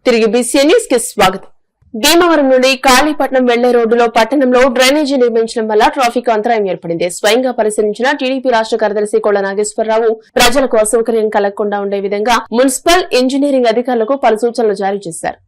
తిరిగి BCN news కి స్వాగతం. భీమవరం నుండి కాళీపట్నం వెళ్లే రోడ్డులో పట్టణంలో డ్రైనేజీ నిర్మించడం వల్ల ట్రాఫిక్ అంతరాయం ఏర్పడింది. స్వయంగా పరిశీలించిన టీడీపీ రాష్ట్ర కార్యదర్శి కోళ్ల నాగేశ్వరరావు ప్రజలకు అసౌకర్యం కలగకుండా ఉండే విధంగా మున్సిపల్ ఇంజనీరింగ్ అధికారులకు పలు సూచనలు జారీ చేశారు.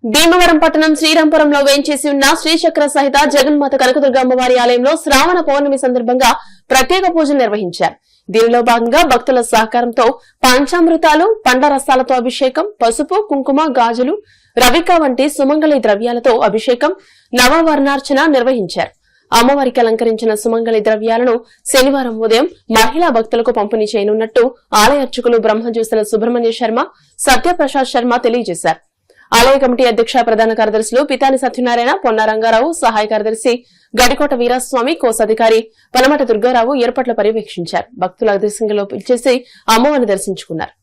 భీమవరం పట్టణం శ్రీరాంపురంలో వేంచేసి ఉన్న శ్రీచక్ర సహిత జగన్మాత కనకదుర్గ అమ్మవారి ఆలయంలో శ్రావణ పౌర్ణమి సందర్భంగా ప్రత్యేక పూజలు నిర్వహించారు. దీనిలో భాగంగా భక్తుల సహకారంతో పంచామృతాలు, పండ్ల రసాలతో అభిషేకం, పసుపు, కుంకుమ, గాజులు, రవిక వంటి సుమంగళి ద్రవ్యాలతో అభిషేకం, నవవర్ణార్చన నిర్వహించారు. అమ్మవారికి అలంకరించిన సుమంగళి ద్రవ్యాలను శనివారం ఉదయం మహిళా భక్తులకు పంపిణీ చేయనున్నట్టు ఆలయ అర్చకులు బ్రహ్మజ్యోతుల సుబ్రహ్మణ్య శర్మ, సత్యప్రసాద్ శర్మ తెలియజేశారు. ఆలయ కమిటీ అధ్యక్ష ప్రధాన కార్యదర్శులు పితాని సత్యనారాయణ, పొన్న రంగారావు, సహాయ కార్యదర్శి గడికోట వీరాస్వామి, కోశాధికారి పనమట దుర్గారావు ఏర్పాట్లు పర్యవేక్షించారు. భక్తుల దర్శనంలో పిలిచేసి అమ్మవారిని దర్శించుకున్నారు.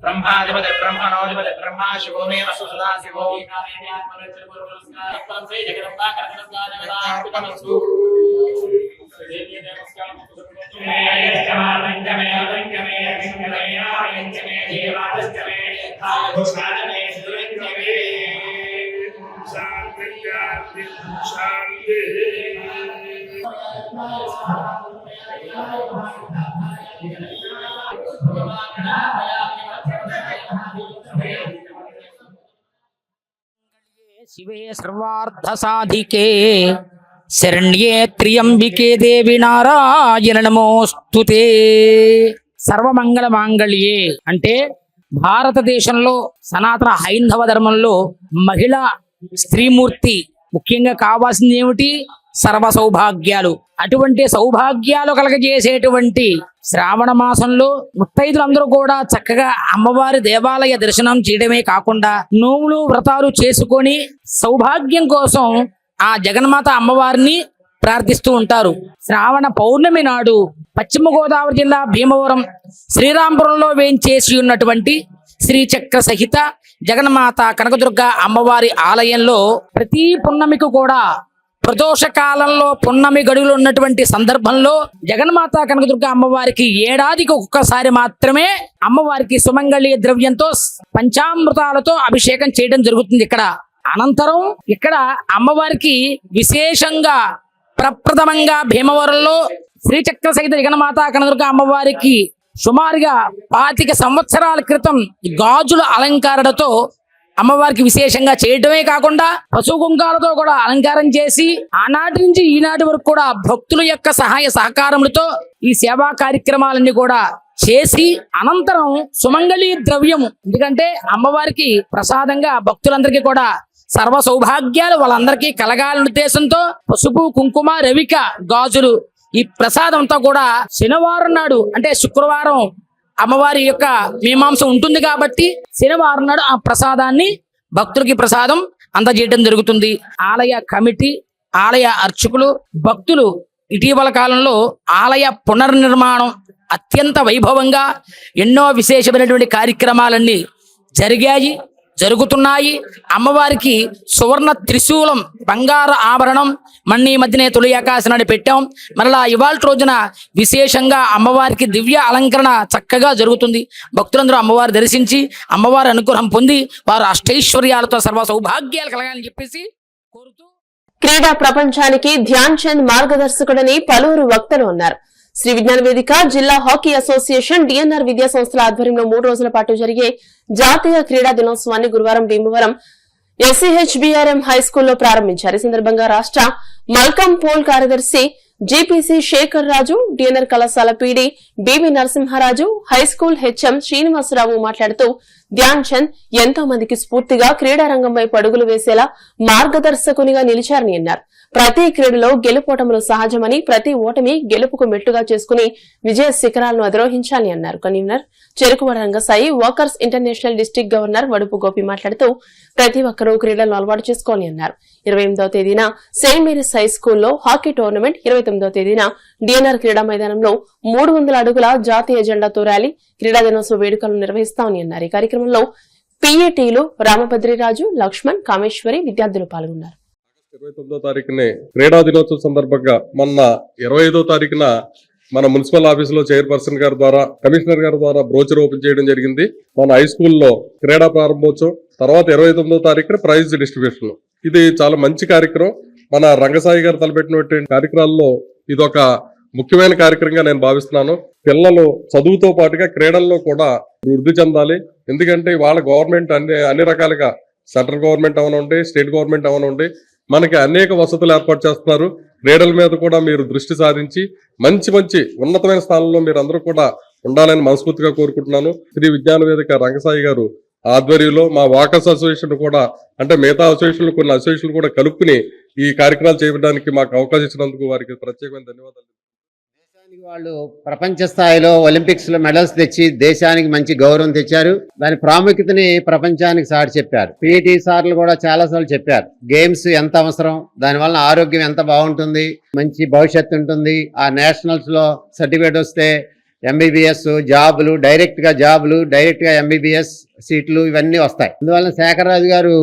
ब्रह्माधिपति ब्रह्मणोधिपति ब्रह्मा शिवो मे वसु सदा शिवो शिवे सर्वार्थ साधिके शरण्ये त्र्यंबिके देवी नारायण नमोस्तुते। సర్వమంగళ మాంగళ్యే అంటే భారతదేశంలో సనాతన హైందవ ధర్మంలో మహిళా స్త్రీమూర్తి ముఖ్యంగా కావాల్సింది ఏమిటి? సర్వ సౌభాగ్యాలు. అటువంటి సౌభాగ్యాలు కలగజేసేటువంటి శ్రావణ మాసంలో ముత్తైదులందరూ కూడా చక్కగా అమ్మవారి దేవాలయ దర్శనం చేయడమే కాకుండా నోములు వ్రతాలు చేసుకొని సౌభాగ్యం కోసం ఆ జగన్మాత అమ్మవారిని ప్రార్థిస్తూ ఉంటారు. శ్రావణ పౌర్ణమి నాడు పశ్చిమ గోదావరి జిల్లా భీమవరం శ్రీరాంపురంలో వేంచేసి ఉన్నటువంటి శ్రీచక్ర సహిత జగన్మాత కనకదుర్గ అమ్మవారి ఆలయంలో ప్రతి పున్నమికి కూడా ప్రదోష కాలంలో పున్నమి గడువులు ఉన్నటువంటి సందర్భంలో జగన్మాత కనకదుర్గ అమ్మవారికి ఏడాదికి ఒక్కసారి మాత్రమే అమ్మవారికి సుమంగళి ద్రవ్యంతో పంచామృతాలతో అభిషేకం చేయడం జరుగుతుంది. ఇక్కడ అనంతరం ఇక్కడ అమ్మవారికి విశేషంగా ప్రప్రథమంగా భీమవరంలో శ్రీచక్ర సహిత జగన్మాత కనకదుర్గ అమ్మవారికి సుమారుగా 25 సంవత్సరాల క్రితం గాజుల అలంకారణతో అమ్మవారికి విశేషంగా చేయడమే కాకుండా పసుపు కుంకాలతో కూడా అలంకారం చేసి ఆనాటి నుంచి ఈనాటి వరకు కూడా భక్తుల యొక్క సహాయ సహకారములతో ఈ సేవా కార్యక్రమాలన్నీ కూడా చేసి అనంతరం సుమంగళి ద్రవ్యము, ఎందుకంటే అమ్మవారికి ప్రసాదంగా భక్తులందరికీ కూడా సర్వ సౌభాగ్యాలు వాళ్ళందరికీ కలగాలనే ఉద్దేశంతో పసుపు కుంకుమ రవిక గాజులు ఈ ప్రసాదం అంతా కూడా శనివారం నాడు అంటే శుక్రవారం అమ్మవారి యొక్క మీమాంస ఉంటుంది కాబట్టి శనివారం నాడు ఆ ప్రసాదాన్ని భక్తులకి ప్రసాదం అందజేయడం జరుగుతుంది. ఆలయ కమిటీ, ఆలయ అర్చకులు, భక్తులు ఇటీవల కాలంలో ఆలయ పునర్నిర్మాణం అత్యంత వైభవంగా ఎన్నో విశేషమైనటువంటి కార్యక్రమాలన్నీ జరిగాయి, జరుగుతున్నాయి. అమ్మవారికి సువర్ణ త్రిశూలం బంగారు ఆభరణం మన్ని మధ్యనే తొలి ఆకాశం నాడు పెట్టాం. మరలా ఇవాళ రోజున విశేషంగా అమ్మవారికి దివ్య అలంకరణ చక్కగా జరుగుతుంది. భక్తులందరూ అమ్మవారు దర్శించి అమ్మవారి అనుగ్రహం పొంది వారు అష్టైశ్వర్యాలతో సర్వ సౌభాగ్యాలు కలగాలని చెప్పేసి కోరుతూ క్రీడా ప్రపంచానికి ధ్యాన్ చంద్ మార్గదర్శకుడని పలువురు వక్తలు ఉన్నారు. శ్రీ విజ్ఞాన వేదిక, జిల్లా హాకీ అసోసియేషన్, డిఎన్ఆర్ విద్యా సంస్థల ఆధ్వర్యంలో 3 రోజుల పాటు జరిగే జాతీయ క్రీడా దినోత్సవాన్ని గురువారం భీమవరం ఎస్సీహెచ్బీఆర్ఎం హైస్కూల్లో ప్రారంభించారు. ఈ సందర్భంగా రాష్ట్ర మల్కం పోల్ కార్యదర్శి జీపీసీ శేఖర్ రాజు, డిఎన్ఆర్ కళాశాల PD BV Narasimharaju, high school HM Srinivasarao మాట్లాడుతూ ధ్యాన్ చంద్ ఎంతో మందికి స్ఫూర్తిగా క్రీడారంగం వైపు అడుగులు వేసేలా మార్గదర్శకునిగా నిలిచారని అన్నారు. ప్రతి క్రీడలో గెలుపోటములు సహజమని, ప్రతి ఓటమి గెలుపుకు మెట్టుగా చేసుకుని విజయ శిఖరాలను అధిరోహించాలని అన్నారు. Convener Cherukuvada Rangasai, workers international district governor Vadupu Gopi మాట్లాడుతూ ప్రతి ఒక్కరూ క్రీడలను అలవాటు చేసుకోవాలని అన్నారు. 28వ తేదీన సెయింట్ మేరీస్ హై స్కూల్లో హాకీ టోర్నమెంట్, 29వ తేదీన డిఎన్ఆర్ క్రీడా మైదానంలో 300 అడుగుల జాతీయ జెండాతో ర్యాలీ, క్రీడా దినోత్సవ వేడుకలను నిర్వహిస్తామని అన్నారు. ఈ కార్యక్రమంలో పీఏటీలు రామభద్రిరాజు, లక్ష్మణ్, కామేశ్వరి విద్యార్థులు పాల్గొన్నారు. 29వ తారీఖునే క్రీడా దినోత్సవం సందర్భంగా మొన్న 25వ తారీఖున మన మున్సిపల్ ఆఫీసులో చైర్పర్సన్ గారి ద్వారా, కమిషనర్ గారి ద్వారా బ్రోచర్ ఓపెన్ చేయడం జరిగింది. మన హై స్కూల్లో క్రీడా ప్రారంభోత్సవం, తర్వాత 29వ తారీఖున ప్రైజ్ డిస్ట్రిబ్యూషన్. ఇది చాలా మంచి కార్యక్రమం. మన రంగసాయి గారు తలపెట్టినటువంటి కార్యక్రమాల్లో ఇదొక ముఖ్యమైన కార్యక్రమంగా నేను భావిస్తున్నాను. పిల్లలు చదువుతో పాటుగా క్రీడల్లో కూడా వృద్ధి చెందాలి. ఎందుకంటే వాళ్ళ గవర్నమెంట్ అన్ని రకాలుగా, సెంట్రల్ గవర్నమెంట్ అవనండి, స్టేట్ గవర్నమెంట్ అవనండి, మనకి అనేక వసతులు ఏర్పాటు చేస్తున్నారు. క్రీడల మీద కూడా మీరు దృష్టి సాధించి మంచి మంచి ఉన్నతమైన స్థానంలో మీరు అందరూ కూడా ఉండాలని మనస్ఫూర్తిగా కోరుకుంటున్నాను. శ్రీ విజ్ఞాన వేదిక రంగసాయి గారు ఆధ్వర్యంలో మా వాకర్స్ అసోసియేషన్ కూడా, అంటే మిగతా అసోసియేషన్లు కొన్ని అసోసియేషన్లు కూడా కలుపుకుని ఈ కార్యక్రమాలు చేయడానికి మాకు అవకాశం ఇచ్చినందుకు వారికి ప్రత్యేకమైన ధన్యవాదాలు. వాళ్ళు ప్రపంచ స్థాయిలో ఒలింపిక్స్ లో మెడల్స్ తెచ్చి దేశానికి మంచి గౌరవం తెచ్చారు. దాని ప్రాముఖ్యతని ప్రపంచానికి సాటి చెప్పారు. పీఈటీ సార్లు కూడా చాలా సార్లు చెప్పారు గేమ్స్ ఎంత అవసరం, దానివల్ల ఆరోగ్యం ఎంత బాగుంటుంది, మంచి భవిష్యత్తు ఉంటుంది. ఆ నేషనల్స్ లో సర్టిఫికేట్ వస్తే ఎంబీబీఎస్ జాబులు, డైరెక్ట్ గా ఎంబీబీఎస్ సీట్లు ఇవన్నీ వస్తాయి. అందువల్ల శేఖర్ రాజు గారు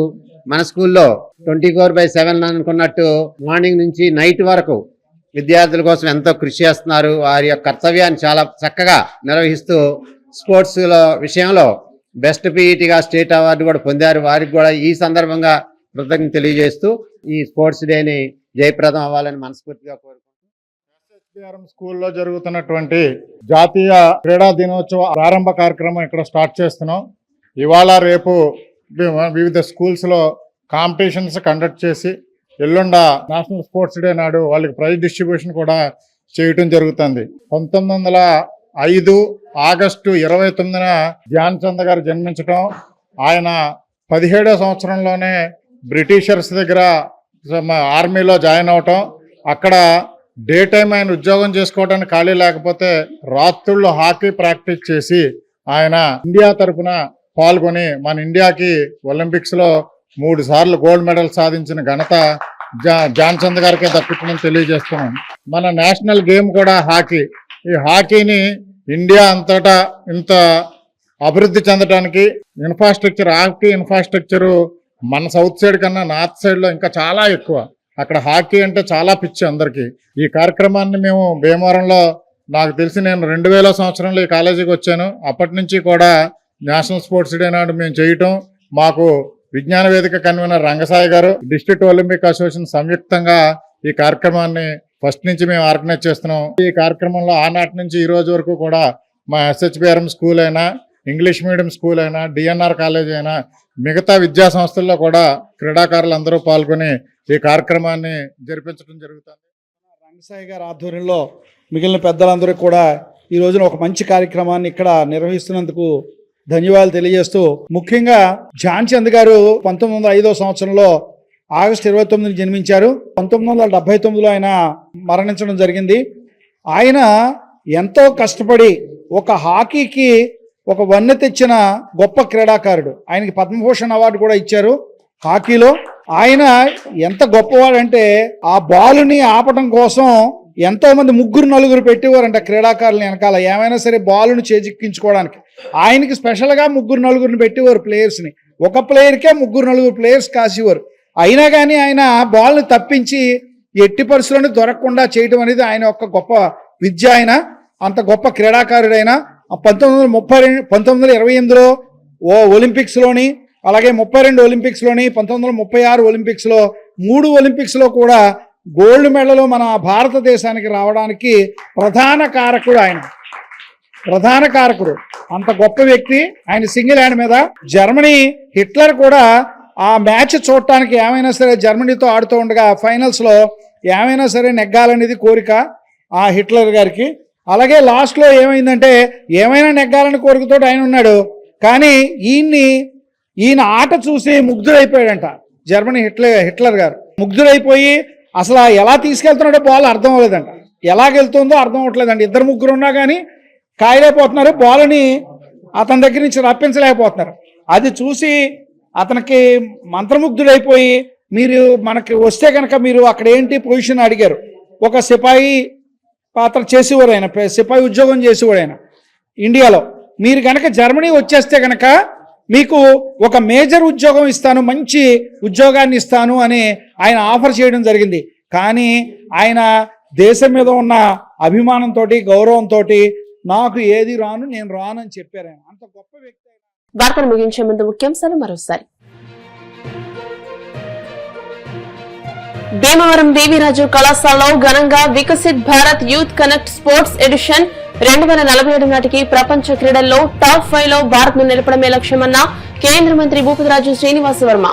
మన స్కూల్లో 24/7 అనుకున్నట్టు మార్నింగ్ నుంచి నైట్ వరకు విద్యార్థుల కోసం ఎంతో కృషి చేస్తున్నారు. వారి యొక్క కర్తవ్యాన్ని చాలా చక్కగా నిర్వహిస్తూ స్పోర్ట్స్ విషయంలో బెస్ట్ పీఈటీగా స్టేట్ అవార్డు కూడా పొందారు. వారికి కూడా ఈ సందర్భంగా కృతజ్ఞత తెలియజేస్తూ ఈ స్పోర్ట్స్ డేని జయప్రదం అవ్వాలని మనస్ఫూర్తిగా కోరుకుంటున్నాను. స్కూల్లో జరుగుతున్నటువంటి జాతీయ క్రీడా దినోత్సవ ప్రారంభ కార్యక్రమం ఇక్కడ స్టార్ట్ చేస్తున్నాం. ఇవాళ రేపు వివిధ స్కూల్స్ లో కాంపిటీషన్స్ కండక్ట్ చేసి ఎల్లుండ నేషనల్ స్పోర్ట్స్ డే నాడు వాళ్ళకి ప్రైజ్ డిస్ట్రిబ్యూషన్ కూడా చేయటం జరుగుతుంది. 1905 ఆగస్టు 29న ధ్యాన్ చంద్ గారు జన్మించటం, ఆయన 17వ సంవత్సరంలోనే బ్రిటిషర్స్ దగ్గర ఆర్మీలో జాయిన్ అవటం, అక్కడ డే టైం ఆయన ఉద్యోగం చేసుకోవడానికి ఖాళీ లేకపోతే రాత్రుళ్ళు హాకీ ప్రాక్టీస్ చేసి ఆయన ఇండియా తరఫున పాల్గొని మన ఇండియాకి ఒలింపిక్స్ లో 3 సార్లు గోల్డ్ మెడల్ సాధించిన ఘనత జాన్చంద్ గారికి దక్కించమని తెలియజేస్తున్నాం. మన నేషనల్ గేమ్ కూడా హాకీ. ఈ హాకీని ఇండియా అంతటా ఇంత అభివృద్ధి చెందడానికి హాకీ ఇన్ఫ్రాస్ట్రక్చర్ మన సౌత్ సైడ్ కన్నా నార్త్ సైడ్ లో ఇంకా చాలా ఎక్కువ. అక్కడ హాకీ అంటే చాలా పిచ్చి అందరికి. ఈ కార్యక్రమాన్ని మేము భీమవరంలో, నాకు తెలిసి నేను 2000 సంవత్సరంలో ఈ కాలేజీకి వచ్చాను. అప్పటి నుంచి కూడా నేషనల్ స్పోర్ట్స్ డే నాడు మేము చేయటం, మాకు విజ్ఞాన వేదిక కన్వీనర్ రంగసాయి గారు, డిస్ట్రిక్ట్ ఒలింపిక్ అసోసియేషన్ సంయుక్తంగా ఈ కార్యక్రమాన్ని ఫస్ట్ నుంచి మేము ఆర్గనైజ్ చేస్తున్నాం. ఈ కార్యక్రమంలో ఆనాటి నుంచి ఈ రోజు వరకు కూడా మా SHPRM స్కూల్ అయినా, ఇంగ్లీష్ మీడియం స్కూల్ అయినా, DNR కాలేజ్ అయినా, మిగతా విద్యా సంస్థల్లో కూడా క్రీడాకారులు అందరూ పాల్గొని ఈ కార్యక్రమాన్ని జరిపించడం జరుగుతుంది. రంగసాయి గారి ఆధ్వర్యంలో మిగిలిన పెద్దలందరూ కూడా ఈ రోజున ఒక మంచి కార్యక్రమాన్ని ఇక్కడ నిర్వహిస్తున్నందుకు ధన్యవాదాలు తెలియజేస్తూ, ముఖ్యంగా ధ్యాన్చంద్ గారు 1905 సంవత్సరంలో ఆగస్టు 29 జన్మించారు. 1979లో ఆయన మరణించడం జరిగింది. ఆయన ఎంతో కష్టపడి ఒక హాకీకి ఒక వన్నె తెచ్చిన గొప్ప క్రీడాకారుడు. ఆయనకి పద్మభూషణ్ అవార్డు కూడా ఇచ్చారు హాకీలో. ఆయన ఎంత గొప్పవాడంటే ఆ బాలుని ఆపటం కోసం ఎంతో మంది 3-4 పెట్టేవారంట క్రీడాకారులు వెనకాల, ఏమైనా సరే బాలుని చేజిక్కించుకోవడానికి. ఆయనకి స్పెషల్గా 3-4 పెట్టేవారు ప్లేయర్స్ని. ఒక ప్లేయర్కే 3-4 ప్లేయర్స్ కాసేవారు. అయినా కానీ ఆయన బాల్ని తప్పించి ఎట్టి పరిస్థితుల్లోనే దొరకకుండా చేయడం అనేది ఆయన యొక్క గొప్ప విద్య. ఆయన అంత గొప్ప క్రీడాకారుడైన 1928లో ఒలింపిక్స్లోని, అలాగే 32 ఒలింపిక్స్లోని, 1936 ఒలింపిక్స్లో, 3 ఒలింపిక్స్లో కూడా గోల్డ్ మెడల్ మన భారతదేశానికి రావడానికి ప్రధాన కారకుడు ఆయన. ప్రధాన కారకుడు, అంత గొప్ప వ్యక్తి ఆయన. సింగిల్ హ్యాండ్ మీద జర్మనీ హిట్లర్ కూడా ఆ మ్యాచ్ చూడటానికి ఏమైనా సరే జర్మనీతో ఆడుతూ ఉండగా ఫైనల్స్లో ఏమైనా సరే నెగ్గాలనేది కోరిక ఆ హిట్లర్ గారికి. అలాగే లాస్ట్లో ఏమైందంటే ఏమైనా నెగ్గాలని కోరికతో ఆయన ఉన్నాడు, కానీ ఈయన ఆట చూసి ముగ్ధుడైపోయాడంట జర్మనీ హిట్లర్ గారు. ముగ్ధుడైపోయి అసలు ఎలా తీసుకెళ్తున్నాడో బాల్ అర్థం అవ్వలేదంట, ఎలాగెళ్తుందో అర్థం అవ్వట్లేదంట. 2-3 ఉన్నా కానీ కాయలేకపోతున్నారు, బాల్ని అతని దగ్గర నుంచి రప్పించలేకపోతున్నారు. అది చూసి అతనికి మంత్రముగ్ధుడైపోయి, మీరు మనకి వస్తే కనుక మీరు అక్కడ ఏంటి పొజిషన్ అడిగారు. ఒక సిపాయి పాత్ర చేసేవారు ఆయన, సిపాయి ఉద్యోగం చేసేవాడు ఆయన ఇండియాలో. మీరు కనుక జర్మనీ వచ్చేస్తే కనుక మీకు ఒక మేజర్ ఉద్యోగం ఇస్తాను, మంచి ఉద్యోగాన్ని ఇస్తాను అని ఆయన ఆఫర్ చేయడం జరిగింది. కానీ ఆయన దేశం మీద ఉన్న అభిమానంతో, గౌరవంతో నాకు ఏది రాను, నేను రాను అని చెప్పారు ఆయన. అంత గొప్ప వ్యక్తి. వార్తలు ముగించే ముందు ముఖ్యాంశాలు మరోసారి. భీమవరం బీవీ రాజు కళాశాలలో ఘనంగా Viksit Bharat youth connect sports edition 2047 నాటికి ప్రపంచ క్రీడల్లో టాప్ 5 లో భారత్ ను నిలపడమే లక్ష్యమన్న కేంద్ర మంత్రి భూపతిరాజు శ్రీనివాస వర్మ.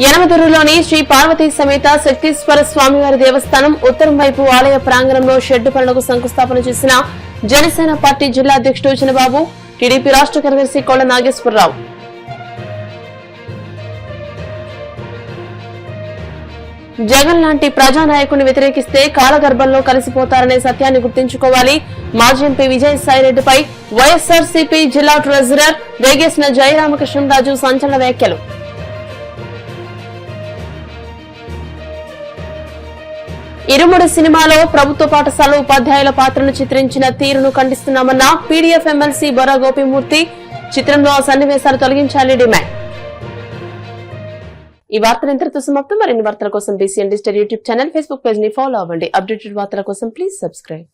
యనమదుర్రులోని శ్రీ పార్వతీ సమేత శక్తీశ్వర స్వామివారి దేవస్థానం ఉత్తరం వైపు ఆలయ ప్రాంగణంలో షెడ్డు పనులకు శంకుస్థాపన చేసిన జనసేన పార్టీ జిల్లా అధ్యక్షుడు చినబాబు, టీడీపీ రాష్ట్ర కార్యదర్శి కోళ్ల నాగేశ్వరరావు. జగన్ లాంటి ప్రజానాయకుడిని వ్యతిరేకిస్తే కాలగర్భంలో కలిసిపోతారనే సత్యాన్ని గుర్తుంచుకోవాలి. మాజీ ఎంపీ విజయసాయిరెడ్డిపై వైఎస్ఆర్సీపీ జిల్లా ట్రెజరర్ వేగేసిన జయరామకృష్ణరాజు సంచలన వ్యాఖ్యలు. ఇరుముడి సినిమాలో ప్రభుత్వ పాఠశాల ఉపాధ్యాయుల పాత్రను చిత్రించిన తీరును ఖండిస్తున్నామన్న పీడీఎఫ్ ఎమ్మెల్సీ బొర్రా గోపిమూర్తి. చిత్రంలో సన్నివేశాలు తొలగించాలి డిమాండ్. ఈ వార్తలు ఇంతటితో సమాప్తం. మరిన్ని వార్తల కోసం BCN digital YouTube channel, Facebook page ని ఫాలో అవ్వండి. అప్డేటెడ్ వార్తల కోసం ప్లీజ్ సబ్స్క్రైబ్.